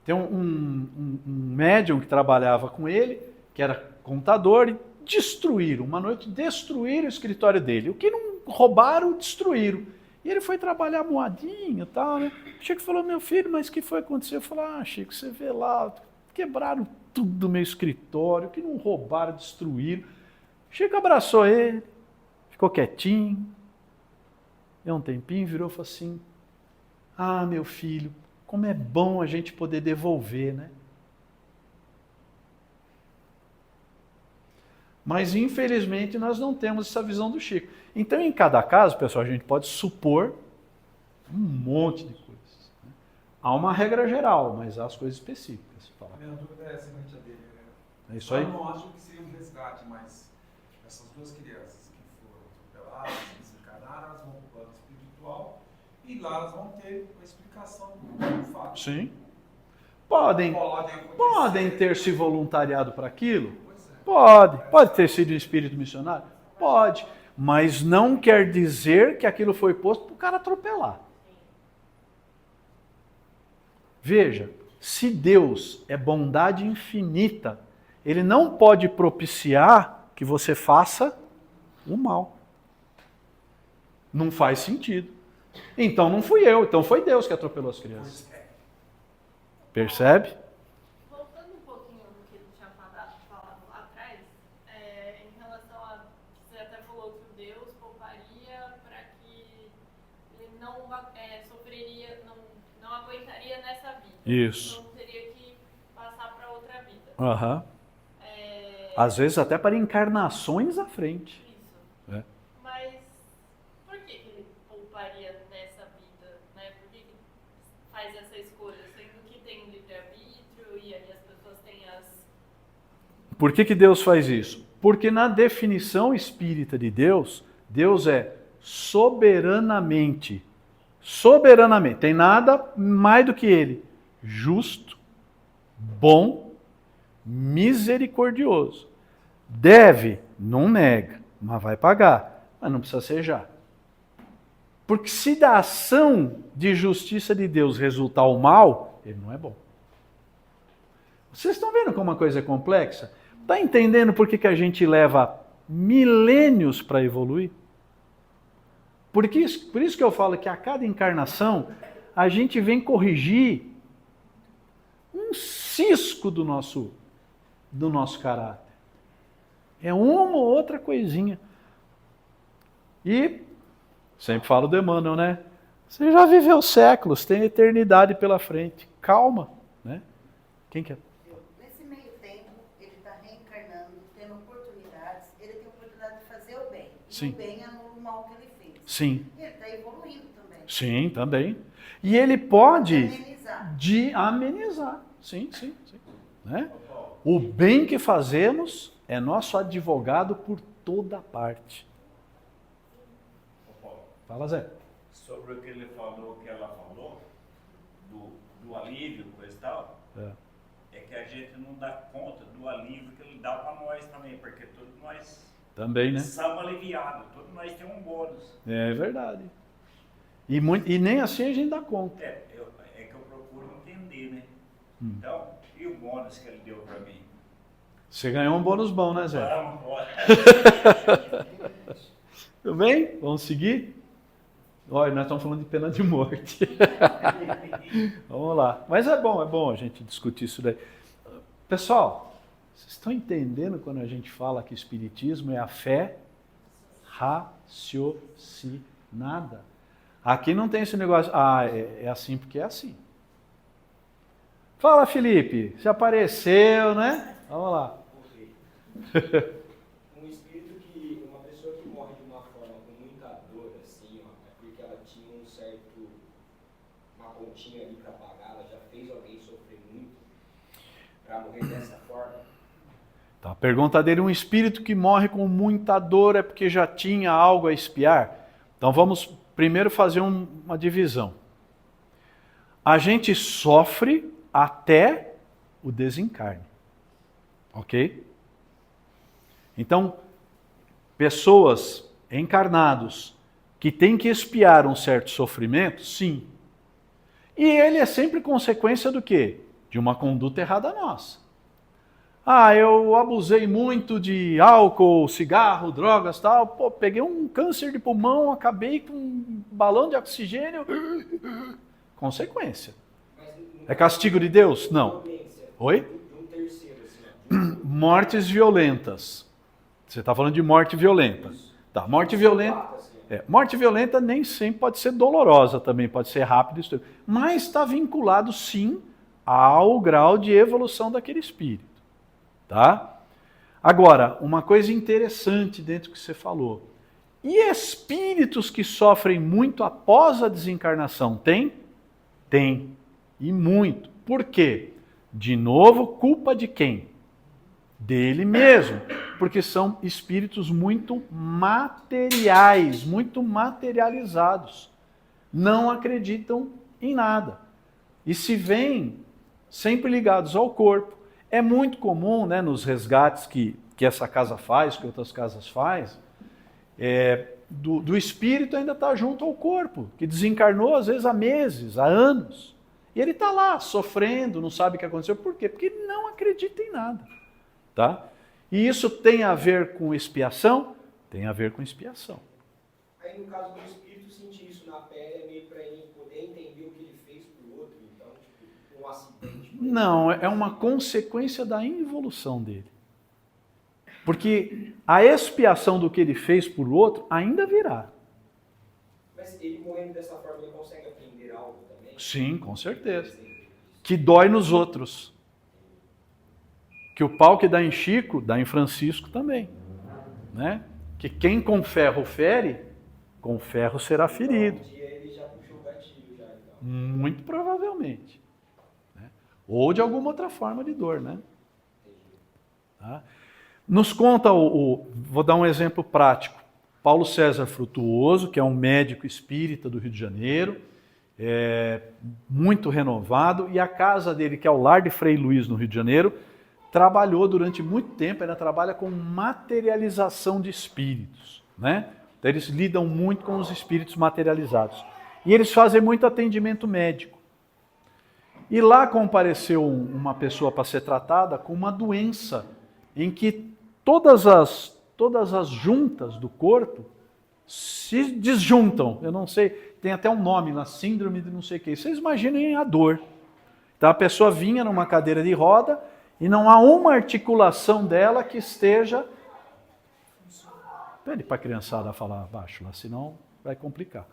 Tem um médium que trabalhava com ele, que era contador, e uma noite destruíram o escritório dele. O que não roubaram, destruíram. E ele foi trabalhar moadinho e tal, né? O Chico falou, meu filho, mas o que foi acontecer? Eu falei, Chico, você vê lá, quebraram tudo do meu escritório, que não roubaram, destruíram. O Chico abraçou ele, ficou quietinho, deu um tempinho, virou e falou assim, meu filho, como é bom a gente poder devolver, né? Mas, infelizmente, nós não temos essa visão do Chico. Então, em cada caso, pessoal, a gente pode supor um monte de coisas. Né? Há uma regra geral, mas há as coisas específicas. A minha dúvida é semelhante a dele. Né? É isso aí? Eu não acho que seria um resgate, mas essas duas crianças que foram atropeladas, desencarnaram, elas vão para o plano espiritual e lá elas vão ter uma explicação do fato. Sim. Podem ter se voluntariado para aquilo? Pode ter sido um espírito missionário? Pode, mas não quer dizer que aquilo foi posto para o cara atropelar. Veja, se Deus é bondade infinita, Ele não pode propiciar que você faça o mal. Não faz sentido. Então não fui eu, então foi Deus que atropelou as crianças. Percebe? Voltando um pouquinho no que ele tinha falado lá atrás, em relação a, você até falou que o Deus pouparia para que ele não sofreria, não aguentaria nessa vida. Isso. Então teria que passar para outra vida. Aham. Às vezes até para encarnações à frente. Isso. Mas por que ele pouparia nessa vida? Né? Por que faz essa escolha? Sendo que tem livre-arbítrio e aí as pessoas têm as... Por que Deus faz isso? Porque na definição espírita de Deus, Deus é soberanamente, tem nada mais do que Ele, justo, bom, misericordioso. Deve, não nega, mas vai pagar, mas não precisa ser já. Porque se da ação de justiça de Deus resultar o mal, Ele não é bom. Vocês estão vendo como a coisa é complexa? Está entendendo por que a gente leva milênios para evoluir? Por isso que eu falo que a cada encarnação a gente vem corrigir um cisco do nosso caráter. É uma ou outra coisinha. E, sempre falo do Emmanuel, né? Você já viveu séculos, tem eternidade pela frente. Calma, né? Quem quer? Nesse meio tempo, ele está reencarnando ele tem a oportunidade de fazer o bem. E Sim. o bem anula o mal que ele fez. Sim, E ele está evoluindo também. sim, também. E ele pode Amenizar. amenizar. Sim. Né? O bem que fazemos é nosso advogado por toda parte. Fala, Zé. Sobre o que ele falou, que ela falou, do alívio, coisa e tal, é que a gente não dá conta do alívio que ele dá para nós também, porque todos nós Também, né? somos aliviados, todos nós temos um bônus. É verdade. E nem assim a gente dá conta. É que eu procuro entender, né? Então, e o bônus que ele deu para mim? Você ganhou um bônus bom, né, Zé? Vamos embora. Tudo bem? Vamos seguir? Olha, nós estamos falando de pena de morte. Vamos lá. Mas é bom a gente discutir isso daí. Pessoal, vocês estão entendendo quando a gente fala que espiritismo é a fé raciocinada? Aqui não tem esse negócio, é assim porque é assim. Fala, Felipe, se apareceu, né? Vamos lá. Um espírito que, uma pessoa que morre de uma forma com muita dor, assim, ó, é porque ela tinha uma continha ali para pagar, ela já fez alguém sofrer muito para morrer dessa forma. Tá, a pergunta dele, um espírito que morre com muita dor é porque já tinha algo a expiar? Então vamos primeiro fazer uma divisão. A gente sofre até o desencarne. Ok? Então, pessoas encarnados que têm que expiar um certo sofrimento, sim. E ele é sempre consequência do quê? De uma conduta errada nossa. Eu abusei muito de álcool, cigarro, drogas, tal. Pô, peguei um câncer de pulmão, acabei com um balão de oxigênio. Consequência. É castigo de Deus? Não. Oi? Mortes violentas. Você está falando de morte violenta. Tá, morte violenta. Morte violenta nem sempre pode ser dolorosa também, pode ser rápida, mas está vinculado sim ao grau de evolução daquele espírito. Tá? Agora, uma coisa interessante dentro do que você falou. E espíritos que sofrem muito após a desencarnação, tem? Tem. E muito. Por quê? De novo, culpa de quem? Dele mesmo. Porque são espíritos muito materiais, muito materializados. Não acreditam em nada. E se veem sempre ligados ao corpo. É muito comum, né, nos resgates que essa casa faz, que outras casas fazem, do espírito ainda estar junto ao corpo, que desencarnou às vezes há meses, há anos. E ele está lá, sofrendo, não sabe o que aconteceu. Por quê? Porque ele não acredita em nada. Tá? E isso tem a ver com expiação? Tem a ver com expiação. Aí no caso do espírito, sentir isso na pele é meio para ele poder entender o que ele fez pro outro, então, tipo, um acidente. Não, é uma consequência da involução dele. Porque a expiação do que ele fez por outro ainda virá. Mas ele morrendo dessa forma, ele consegue aprender algo também? Sim, com certeza. Que dói nos outros. Que o pau que dá em Chico, dá em Francisco também. Né? Que quem com ferro fere, com ferro será ferido. Um dia ele já puxou o gatilho, já, então. Muito provavelmente. Né? Ou de alguma outra forma de dor, né? Tá? Nos conta, vou dar um exemplo prático. Paulo César Frutuoso, que é um médico espírita do Rio de Janeiro, muito renovado, e a casa dele, que é o Lar de Frei Luís, no Rio de Janeiro, trabalhou durante muito tempo, ainda trabalha com materialização de espíritos. Né? Então eles lidam muito com os espíritos materializados. E eles fazem muito atendimento médico. E lá compareceu uma pessoa para ser tratada com uma doença em que todas as juntas do corpo se desjuntam. Eu não sei, tem até um nome lá, síndrome de não sei o que. Vocês imaginem a dor. Então a pessoa vinha numa cadeira de roda e não há uma articulação dela que esteja... Pede para a criançada falar baixo lá, senão vai complicar.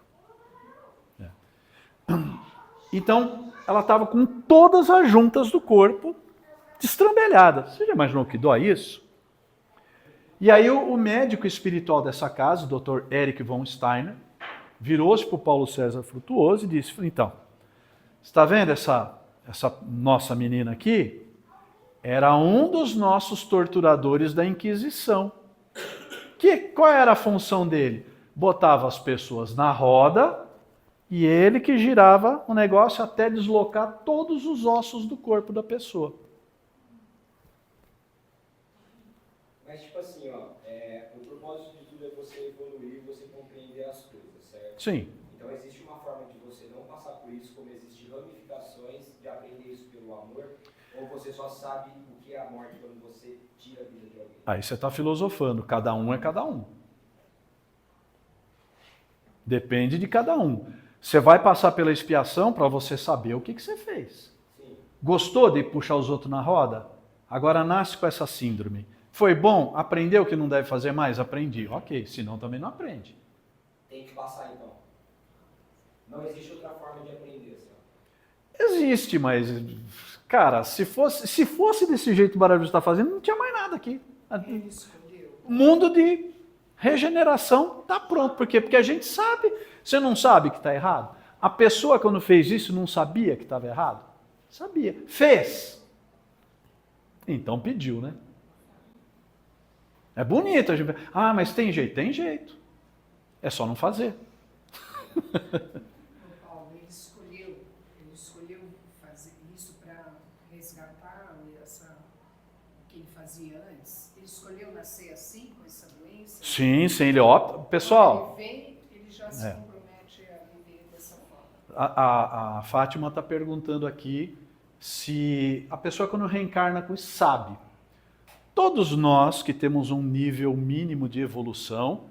Então, ela estava com todas as juntas do corpo destrambelhadas. Você já imaginou que dói isso? E aí o médico espiritual dessa casa, o Dr. Erich von Steiner, virou-se para o Paulo César Frutuoso e disse, então, está vendo essa nossa menina aqui? Era um dos nossos torturadores da Inquisição. Qual era a função dele? Botava as pessoas na roda e ele que girava o negócio até deslocar todos os ossos do corpo da pessoa. Mas tipo assim, ó, o propósito de tudo é você evoluir, você compreender as coisas, certo? Sim. Então existe uma forma de você não passar por isso, como existem ramificações de aprender isso pelo amor, ou você só sabe o que é a morte quando você tira a vida de alguém? Aí você está filosofando, cada um é cada um. Depende de cada um. Você vai passar pela expiação para você saber o que você fez. Sim. Gostou de puxar os outros na roda? Agora nasce com essa síndrome. Foi bom? Aprendeu que não deve fazer mais? Aprendi. Ok, senão também não aprende. Tem que passar então. Não existe outra forma de aprender, senhor. Existe, mas, cara, se fosse desse jeito que o Baralho está fazendo, não tinha mais nada aqui. Ele escolheu. O mundo de regeneração está pronto. Por quê? Porque a gente sabe. Você não sabe que está errado? A pessoa, quando fez isso, não sabia que estava errado? Sabia. Fez. Então pediu, né? É bonito a gente. Ah, mas tem jeito? Tem jeito. É só não fazer. Paulo, ele escolheu fazer isso para resgatar o que ele fazia antes. Ele escolheu nascer assim, com essa doença. Sim, sim, ele opta. Pessoal. Quando ele vem, ele já se compromete a viver dessa forma. A Fátima está perguntando aqui se a pessoa, quando reencarna com isso, sabe. Todos nós que temos um nível mínimo de evolução,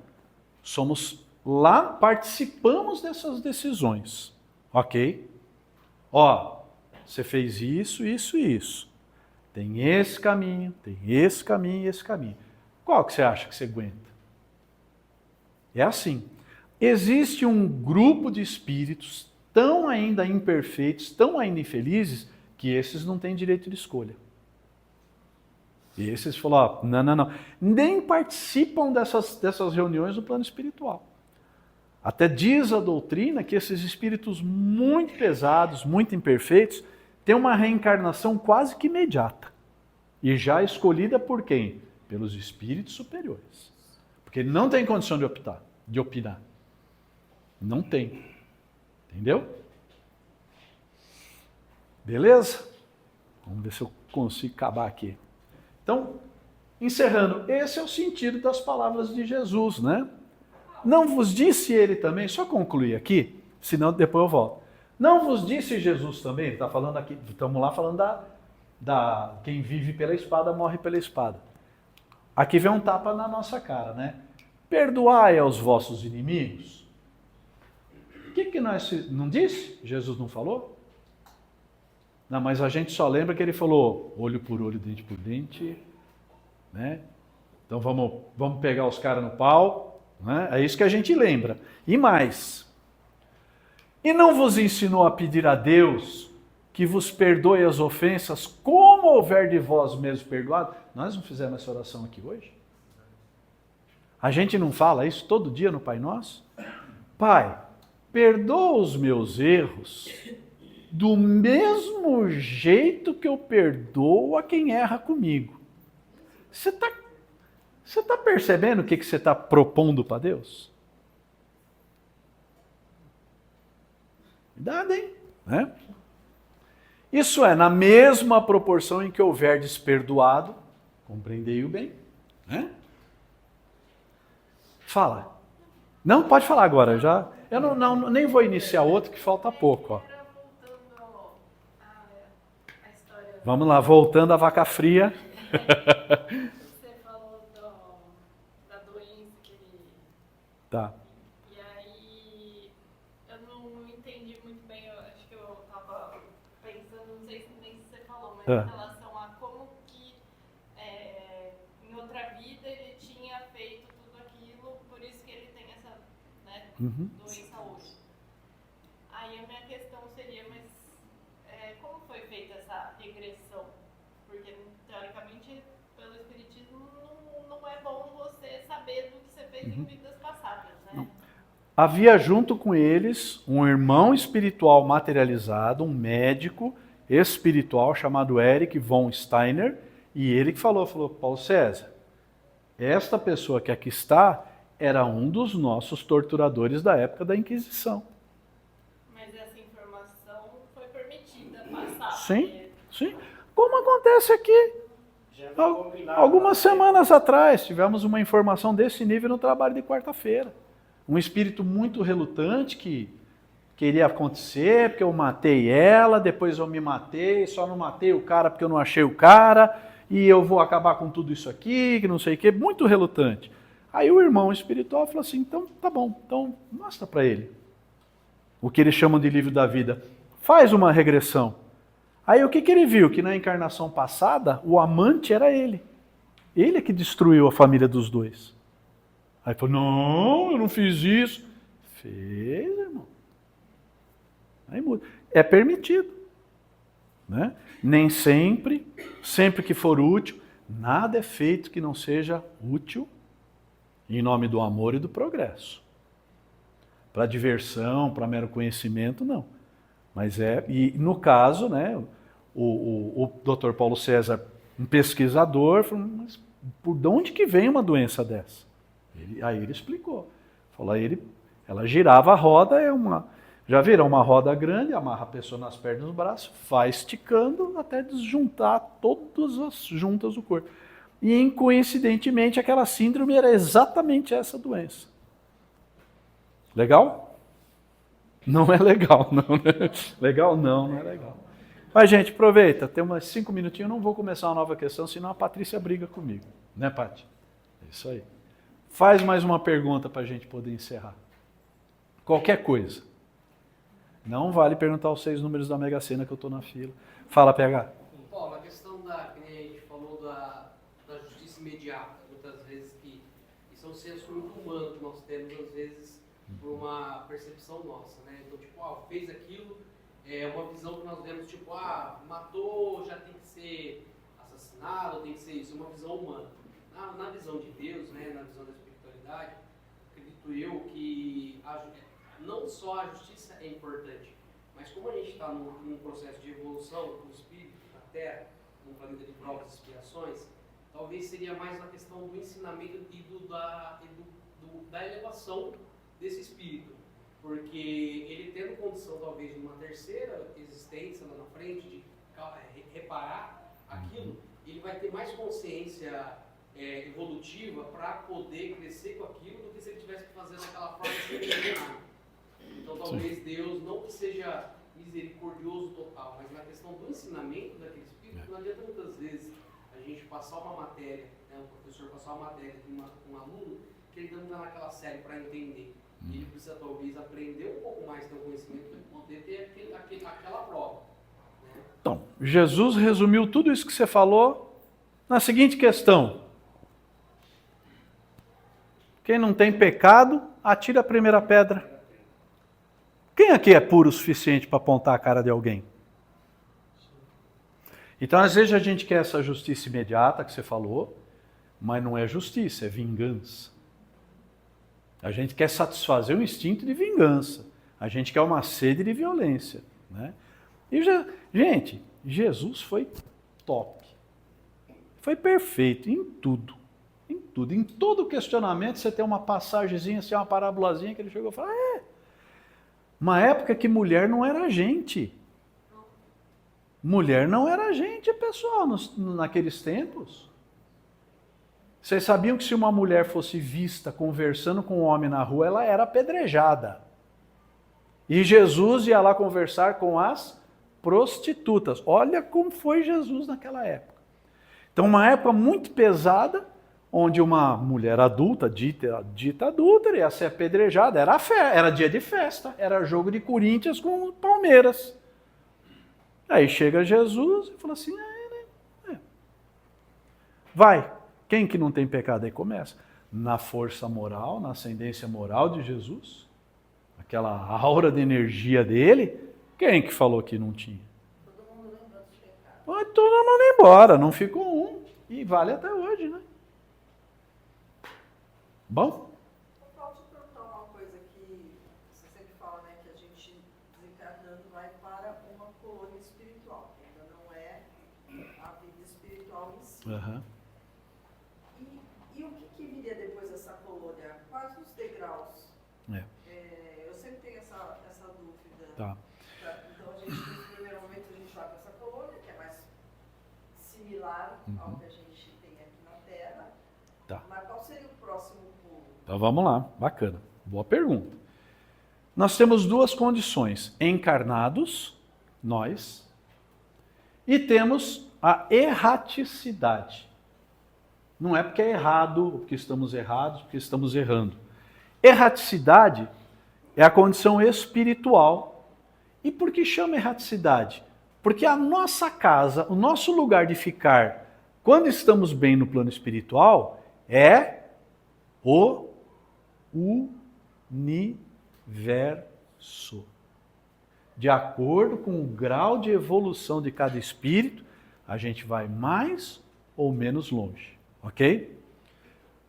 somos lá, participamos dessas decisões, ok? Ó, você fez isso, isso e isso. Tem esse caminho e esse caminho. Qual que você acha que você aguenta? É assim. Existe um grupo de espíritos tão ainda imperfeitos, tão ainda infelizes, que esses não têm direito de escolha. E esses falaram, ó, não. Nem participam dessas reuniões no plano espiritual. Até diz a doutrina que esses espíritos muito pesados, muito imperfeitos, têm uma reencarnação quase que imediata. E já escolhida por quem? Pelos espíritos superiores. Porque ele não tem condição de opinar. Não tem. Entendeu? Beleza? Vamos ver se eu consigo acabar aqui. Então, encerrando, esse é o sentido das palavras de Jesus, né? Não vos disse ele também, só concluir aqui, senão depois eu volto. Não vos disse Jesus também, ele está falando aqui, estamos lá falando da quem vive pela espada morre pela espada. Aqui vem um tapa na nossa cara, né? Perdoai aos vossos inimigos. O que nós não disse? Jesus não falou? Não, mas a gente só lembra que ele falou olho por olho, dente por dente, né? Então vamos pegar os caras no pau, né? É isso que a gente lembra. E mais. E não vos ensinou a pedir a Deus que vos perdoe as ofensas, como houver de vós mesmos perdoado? Nós não fizemos essa oração aqui hoje? A gente não fala isso todo dia no Pai Nosso? Pai, perdoa os meus erros do mesmo jeito que eu perdoo a quem erra comigo. Você está percebendo o que você está propondo para Deus? Cuidado, hein? Né? Isso é, na mesma proporção em que houverdes perdoado, compreendei o bem. Né? Fala. Não, pode falar agora. Eu nem vou iniciar outro, que falta pouco. Ó. Vamos lá, voltando à vaca fria. Você falou da doença que ele... Tá. E aí, eu não entendi muito bem, eu acho que eu estava pensando, não sei se nem se você falou, mas em relação a como que em outra vida ele tinha feito tudo aquilo, por isso que ele tem essa doença hoje. Aí a minha questão seria, mas como foi feita essa regressão? Porque, teoricamente, pelo Espiritismo, não é bom em vidas passadas, né? Não. Havia junto com eles um irmão espiritual materializado, um médico espiritual chamado Erich von Steiner, e ele que falou, Paulo César, esta pessoa que aqui está era um dos nossos torturadores da época da Inquisição. Mas essa informação foi permitida passar. Sim, sim. Como acontece aqui. Algumas semanas atrás tivemos uma informação desse nível no trabalho de quarta-feira. Um espírito muito relutante que queria acontecer, porque eu matei ela, depois eu me matei, só não matei o cara porque eu não achei o cara, e eu vou acabar com tudo isso aqui, que não sei o quê, muito relutante. Aí o irmão espiritual falou assim, então tá bom, então mostra para ele o que eles chamam de livro da vida. Faz uma regressão. Aí o que ele viu? Que na encarnação passada, o amante era ele. Ele é que destruiu a família dos dois. Aí falou, não, eu não fiz isso. Fez, irmão. Aí muda. É permitido. Né? Nem sempre, sempre que for útil, nada é feito que não seja útil em nome do amor e do progresso. Para diversão, para mero conhecimento, não. Mas e no caso, né, o Dr. Paulo César, um pesquisador, falou, mas por de onde que vem uma doença dessa? Aí ele explicou. Falou, ela girava a roda, já viram uma roda grande, amarra a pessoa nas pernas e nos braços, vai esticando até desjuntar todas as juntas do corpo. E coincidentemente aquela síndrome era exatamente essa doença. Legal? Não é legal, não. Né? Legal não, não é legal. Mas, gente, aproveita, tem umas 5 minutinhos, eu não vou começar uma nova questão, senão a Patrícia briga comigo. Né, Paty? É isso aí. Faz mais uma pergunta para a gente poder encerrar. Qualquer coisa. Não vale perguntar os 6 números da Mega Sena que eu estou na fila. Fala, PH. Paulo, a questão que a gente falou da justiça imediata, muitas vezes que isso é um senso muito humano que nós temos, às vezes, por uma percepção nossa, né? Então, tipo, fez aquilo, é uma visão que nós vemos, tipo, matou, já tem que ser assassinado, tem que ser isso, é uma visão humana. Na visão de Deus, né, na visão da espiritualidade, acredito eu que não só a justiça é importante, mas como a gente está num processo de evolução do espírito na Terra, num planeta de provas e expiações, talvez seria mais a questão do ensinamento e da elevação desse espírito, porque ele tendo condição talvez de uma terceira existência lá na frente, de reparar aquilo, ele vai ter mais consciência evolutiva para poder crescer com aquilo do que se ele tivesse que fazer daquela forma sem entender nada. Então talvez Deus não que seja misericordioso total, mas na questão do ensinamento daquele espírito, não adianta muitas vezes a gente passar uma matéria, né, o professor passar uma matéria com um aluno que ele não está naquela série para entender. Ele precisa talvez aprender um pouco mais, ter um conhecimento para poder ter aquela prova. Né? Então, Jesus resumiu tudo isso que você falou na seguinte questão. Quem não tem pecado, atira a primeira pedra. Quem aqui é puro o suficiente para apontar a cara de alguém? Então, às vezes a gente quer essa justiça imediata que você falou, mas não é justiça, é vingança. A gente quer satisfazer um instinto de vingança. A gente quer uma sede de violência. Né? Gente, Jesus foi top. Foi perfeito em tudo. Em tudo. Em todo questionamento você tem uma passagemzinha, assim, uma parábolazinha que ele chegou e falou, uma época que mulher não era gente. Mulher não era gente, pessoal, naqueles tempos. Vocês sabiam que se uma mulher fosse vista conversando com um homem na rua, ela era apedrejada. E Jesus ia lá conversar com as prostitutas. Olha como foi Jesus naquela época. Então, uma época muito pesada, onde uma mulher adulta, dita adulta, ia ser apedrejada. Era dia de festa, era jogo de Corinthians com o Palmeiras. Aí chega Jesus e fala assim, vai. Quem que não tem pecado? Aí começa. Na força moral, na ascendência moral de Jesus, aquela aura de energia dele, quem que falou que não tinha? Todo mundo lembrou dos pecados. Vai todo mundo embora, não ficou um. E vale até hoje, né? Bom, assim. Aham. E o que viria depois dessa colônia? Quais os degraus? É. Eu sempre tenho essa dúvida. Tá. Então, no primeiro momento, a gente vai para essa colônia, que é mais similar ao que a gente tem aqui na Terra. Tá. Mas qual seria o próximo pulo? Então vamos lá, bacana. Boa pergunta. Nós temos duas condições: encarnados, nós, e temos a erraticidade. Não é porque é errado, porque estamos errados, porque estamos errando. Erraticidade é a condição espiritual. E por que chama erraticidade? Porque a nossa casa, o nosso lugar de ficar, quando estamos bem no plano espiritual, é o universo. De acordo com o grau de evolução de cada espírito, a gente vai mais ou menos longe, ok?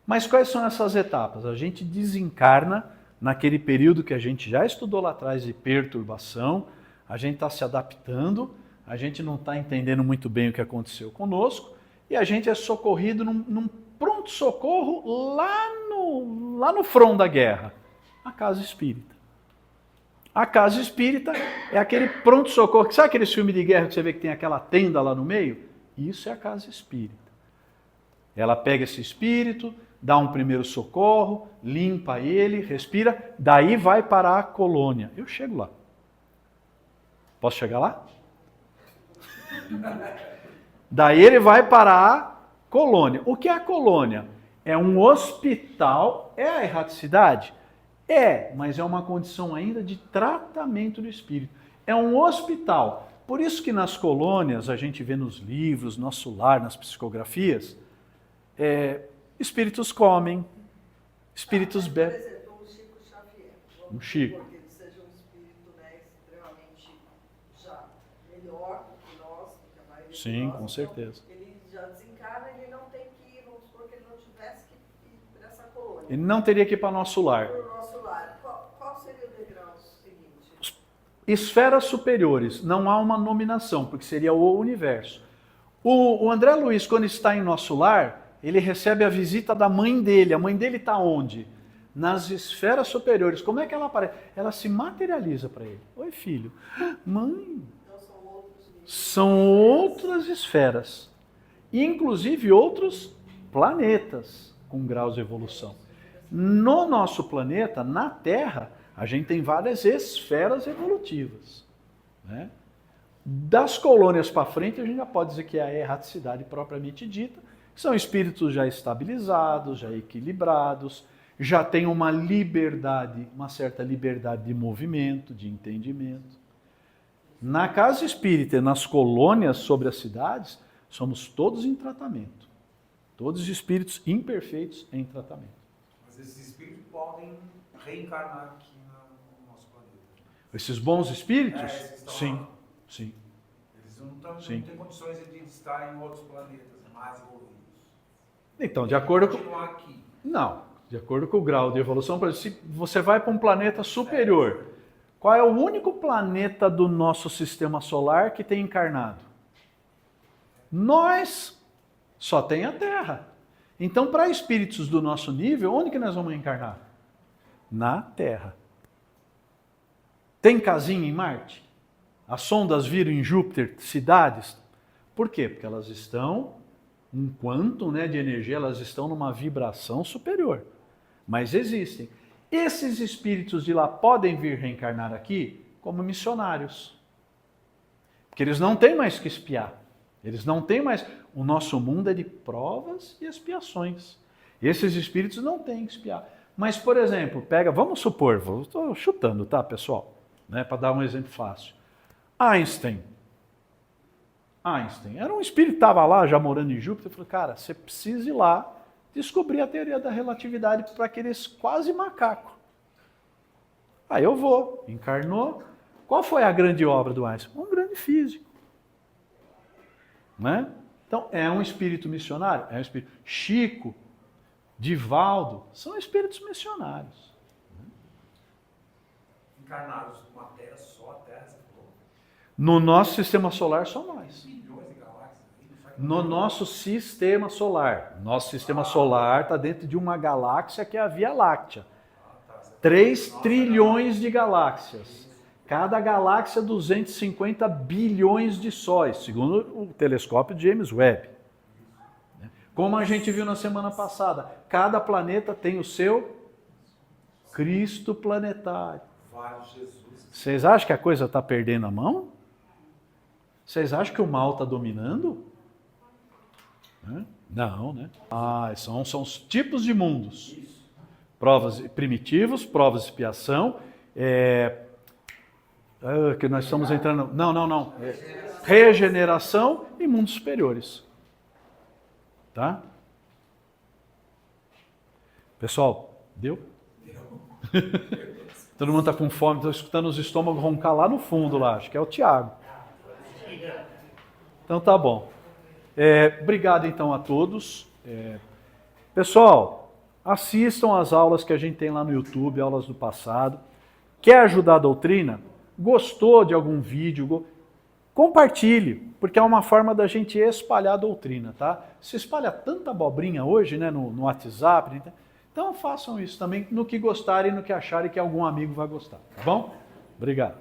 Mas quais são essas etapas? A gente desencarna naquele período que a gente já estudou lá atrás de perturbação, a gente está se adaptando, a gente não está entendendo muito bem o que aconteceu conosco, e a gente é socorrido num pronto-socorro lá no front da guerra, a casa espírita. A casa espírita é aquele pronto-socorro, sabe aqueles filmes de guerra que você vê que tem aquela tenda lá no meio? Isso é a casa espírita. Ela pega esse espírito, dá um primeiro socorro, limpa ele, respira, daí vai para a colônia. Eu chego lá. Posso chegar lá? Daí ele vai para a colônia. O que é a colônia? É um hospital, é a erraticidade? É, mas é uma condição ainda de tratamento do espírito. É um hospital. Por isso que nas colônias, a gente vê nos livros, no nosso lar, nas psicografias, espíritos comem, espíritos Por bebem. exemplo, o Chico Xavier. Um Chico. Porque ele seja um espírito, né, extremamente já melhor do que nós, do que a maioria de Sim, nós. com certeza. Então, ele já desencarna, ele não tem que ir, vamos supor que ele não tivesse que ir para essa colônia. Ele não teria que ir para nosso lar. Para o nosso lar. Qual seria o degrau seguinte? Esferas superiores, não há uma nominação, porque seria o universo. O André Luiz, quando está em nosso lar, ele recebe a visita da mãe dele. A mãe dele está onde? Nas esferas superiores. Como é que ela aparece? Ela se materializa para ele. Oi, filho. Mãe. Então são outros níveis. São outras esferas. E, inclusive, outros planetas com graus de evolução. No nosso planeta, na Terra, a gente tem várias esferas evolutivas, né? Das colônias para frente, a gente já pode dizer que é a erraticidade propriamente dita. São espíritos já estabilizados, já equilibrados, já têm uma liberdade, uma certa liberdade de movimento, de entendimento. Na casa espírita e nas colônias sobre as cidades, somos todos em tratamento. Todos espíritos imperfeitos em tratamento. Mas esses espíritos podem reencarnar aqui no nosso planeta. Esses bons espíritos? Esses que estão Sim, lá. sim. Eles não Sim. têm condições de estar em outros planetas mais evoluídos. Então, de acordo com... Continuar aqui. Não, de acordo com o grau de evolução, por exemplo, se você vai para um planeta superior, qual é o único planeta do nosso sistema solar que tem encarnado? Nós só tem a Terra. Então, para espíritos do nosso nível, onde que nós vamos encarnar? Na Terra. Tem casinha em Marte? As sondas viram em Júpiter cidades? Por quê? Porque elas estão, um quantum, né, de energia, elas estão numa vibração superior. Mas existem. Esses espíritos de lá podem vir reencarnar aqui como missionários. Porque eles não têm mais que espiar. Eles não têm mais... O nosso mundo é de provas e expiações. Esses espíritos não têm que espiar. Mas, por exemplo, pega... Vamos supor, estou chutando, tá, pessoal? Né, para dar um exemplo fácil. Einstein era um espírito que estava lá, já morando em Júpiter, falou, cara, você precisa ir lá descobrir a teoria da relatividade para aqueles quase macacos. Aí eu vou, encarnou. Qual foi a grande obra do Einstein? Um grande físico. Né? Então, é um espírito missionário? É um espírito. Chico, Divaldo, são espíritos missionários. Encarnados numa Terra, só a Terra, você falou. No nosso sistema solar, só nós. Milhões de galáxias. Aí não faz No nosso sistema solar. Nosso sistema solar está dentro de uma galáxia que é a Via Láctea. 3 trilhões de galáxias. Cada galáxia 250 bilhões de sóis, segundo o telescópio de James Webb. Como a gente viu na semana passada, cada planeta tem o seu Cristo planetário. Vocês acham que a coisa está perdendo a mão? Vocês acham que o mal está dominando? Não, né? São os tipos de mundos. Provas primitivos, provas de expiação, que nós estamos entrando... Não. Regeneração e mundos superiores. Tá? Pessoal, deu? Todo mundo está com fome, estou escutando os estômagos roncar lá no fundo, lá. Acho que é o Tiago. Então tá bom. Obrigado então a todos. Pessoal, assistam às aulas que a gente tem lá no YouTube, aulas do passado. Quer ajudar a doutrina? Gostou de algum vídeo? Compartilhe, porque é uma forma da gente espalhar a doutrina, tá? Se espalha tanta abobrinha hoje, né, no WhatsApp, então façam isso também no que gostarem, no que acharem que algum amigo vai gostar, tá bom? Obrigado.